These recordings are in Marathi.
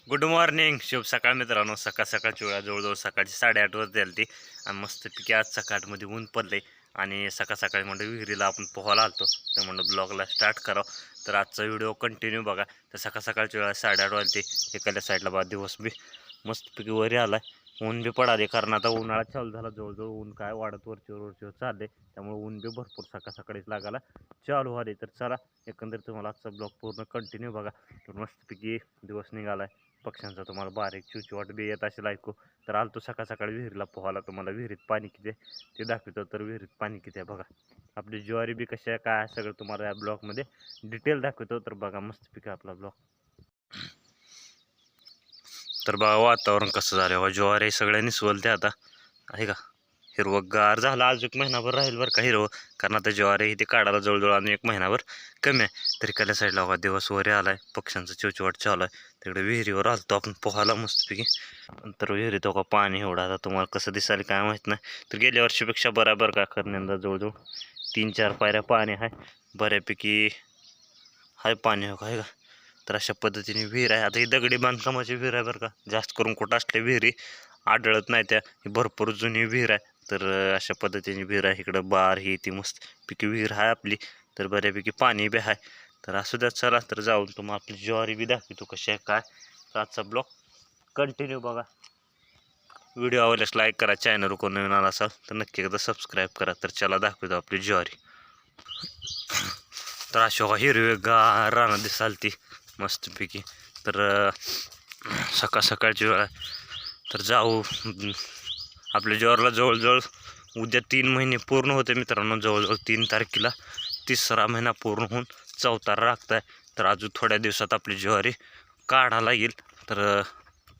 गुड मॉर्निंग, शुभ सकाळ मित्रांनो. सकाळची वेळा जवळजवळ सकाळची 8:30 वाजता झाली ती आणि मस्तपैकी आज सकाळमध्ये ऊन पडले आणि सकाळी म्हणजे विहिरीला आपण पोहायला आलतो. तर म्हणलं ब्लॉगला स्टार्ट करावं. तर आजचा व्हिडिओ कंटिन्यू बघा. तर सकाळची वेळा 8:30 वाजते. एखाद्या साईडला बा दिवस बी मस्तपैकी वरी आलाय, ऊन बी पडाले कारण आता उन्हाळा चालू झाला. जवळजवळ ऊन काय वाढत वरचीवर चालले, त्यामुळे ऊन बी भरपूर सकाळीच लागायला चालू झाले. तर चला एकंदरीत तुम्हाला आजचा ब्लॉग पूर्ण कंटिन्यू बघा. तर मस्तपैकी दिवस निघालाय, पक्ष्यांचा तुम्हाला बारीक चिवचिवाट बी येत असेल ऐकू. तर आलतो सकाळी विहिरीला पोहायला. तुम्हाला विहिरीत पाणी किती आहे ते दाखवतो. तर विहिरीत पाणी किती आहे बघा. आपली ज्वारी बी कशी आहे काय सगळं तुम्हाला या ब्लॉगमध्ये डिटेल दाखवतो. तर बघा मस्तपैकी आपला ब्लॉग. तर बघा वातावरण कसं झालं, ज्वारी सगळ्यांनी सोलते आता आहे का. हिरवगार झाला, आज 1 महिनाभर राहील बरं का हिरवं. कारण आता ज्वारी इथे काढायला जवळजवळ आणि 1 महिनाभर कमी आहे. तरी कल्या साईडला बघा दिवस वरे आलाय, पक्ष्यांचा चिवचिवाट चालू आहे. तिकडे विहिरीवर आलतो आपण पोहायला मस्तपैकी. नंतर विहिरीत का पाणी एवढं आता तुम्हाला कसं दिसायला काय माहीत नाही. तर गेल्या वर्षीपेक्षा बराबर का करण्यांदा जवळजवळ 3-4 पायऱ्या पाणी आहे बऱ्यापैकी. हाय पाणी हो का आहे का. तर अशा पद्धतीने विहीर आहे. आता ही दगडी बांधकामाची विहीर आहे बरं का. जास्त करून कुठं असल्या विहिरी आढळत नाही त्या. ही भरपूर जुनी विहीर आहे. तर अशा पद्धतीने विहीर आहे. इकडं बार ही ती मस्त पैकी विहीर आहे आपली. तर बऱ्यापैकी पाणी बी आहे. तर असू द्या चला, तर जाऊन तुम्हाला आपली ज्वारी बी दाखवतो कशी आहे काय. तर आजचा ब्लॉग कंटिन्यू बघा. व्हिडिओ आवडल्यास लाईक करा. चॅनल कोण नवीन आला असाल तर नक्की एकदा सबस्क्राईब करा. तर चला दाखवतो आपली ज्वारी. तर अशोका हिरवेगार रानं दिसाल ती मस्तपैकी. तर सकाळची वेळ आहे. तर जाऊ आपल्या ज्वारीला जवळजवळ उद्या 3 महिने पूर्ण होते मित्रांनो. जवळजवळ 3 तारखेला 3रा महिना पूर्ण होऊन 4था लागत आहे. तर अजून थोड्या दिवसात आपली ज्वारी काढायला येईल. तर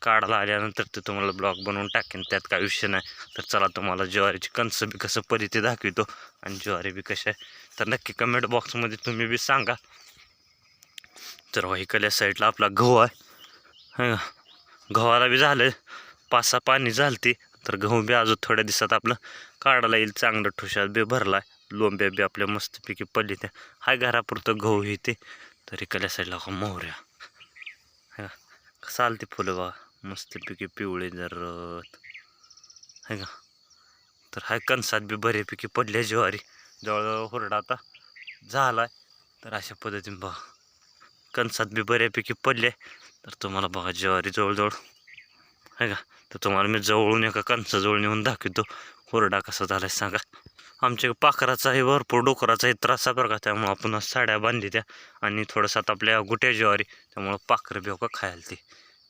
काढायला आल्यानंतर ते तुम्हाला ब्लॉग बनवून टाकेन, त्यात काय विषय नाही. तर चला तुम्हाला ज्वारीची कणसं बी कसं परिती दाखवतो आणि ज्वारी बी कशा आहे तर नक्की कमेंट बॉक्समध्ये तुम्ही बी सांगा. तर वाहिकल्या साईडला आपला गहू आहे. गव्हाला बी झालं 5-6 पाणी झालती. तर गहू बी अजून थोड्या दिवसात आपलं काढायला येईल. चांगलं ठुशात बी भरलाय, लोंब्या बी आपल्या मस्तपैकी पडली त्या हाय घरापुरतं गहू हे ते. तर इकडल्या साईडला का मोहऱ्या है का, कसं आलं ते फुलं बघा मस्तपैकी पिवळे जरत है का. तर हाय कणसात बी बऱ्यापैकी पडल्या ज्वारी. जवळजवळ हुरडा आता झालाय. तर अशा पद्धतीने बघा कणसात बी बऱ्यापैकी पडले. तर तुम्हाला बघा ज्वारी जवळजवळ आहे का. तर तुम्हाला मी जवळून एका कणसाजवळ नेऊन दाखवतो हुरडा कसा झालाय सांगा. आमच्या पाखराचाही भरपूर डोकराचाही त्रास आहे बरं का. त्यामुळं आपण साड्या बांधली त्या आणि थोडंसं आपल्या गुट्या ज्वारी, त्यामुळं पाखरं बी का खायला ती.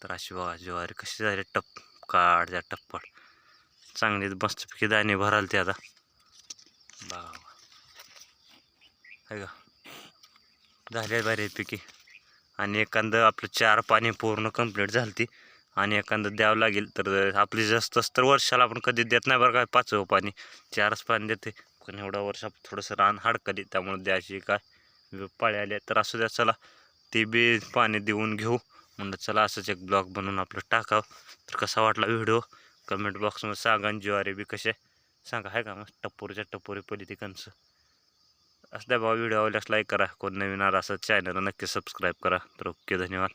तर अशी बघा ज्वारी कशी झाली काढ द्या टप्पड चांगली मस्तपैकी दाणे भराल ते आता बघा आहे का. झाले बऱ्यापैकी आणि एखादं आपलं 4 पाणी पूर्ण कंप्लीट झाली ती आणि एखादं द्यावं लागेल. तर आपली जास्त तर वर्षाला आपण कधी देत नाही बरं काय 5वं पाणी, 4च पाणी देते. पण एवढा वर्ष थोडंसं रान हाडकली त्यामुळे द्यायची काय पाळी आली. तर असू द्या चला ते बी पाणी देऊन घेऊ. म्हणलं चला असंच एक ब्लॉग बनवून आपलं टाकावं. तर कसा वाटला व्हिडिओ कमेंट बॉक्समध्ये सांगा. आणि ज्वारी बी कसे सांगा आहे का. मग टप्पोरीच्या टप्पोरी पडली ती कणसं. असं द्या बाबा, व्हिडिओ आवडल्यास लाईक करा. कोण नवीन आला असं चॅनलला नक्की सबस्क्राईब करा. तर ओके, धन्यवाद.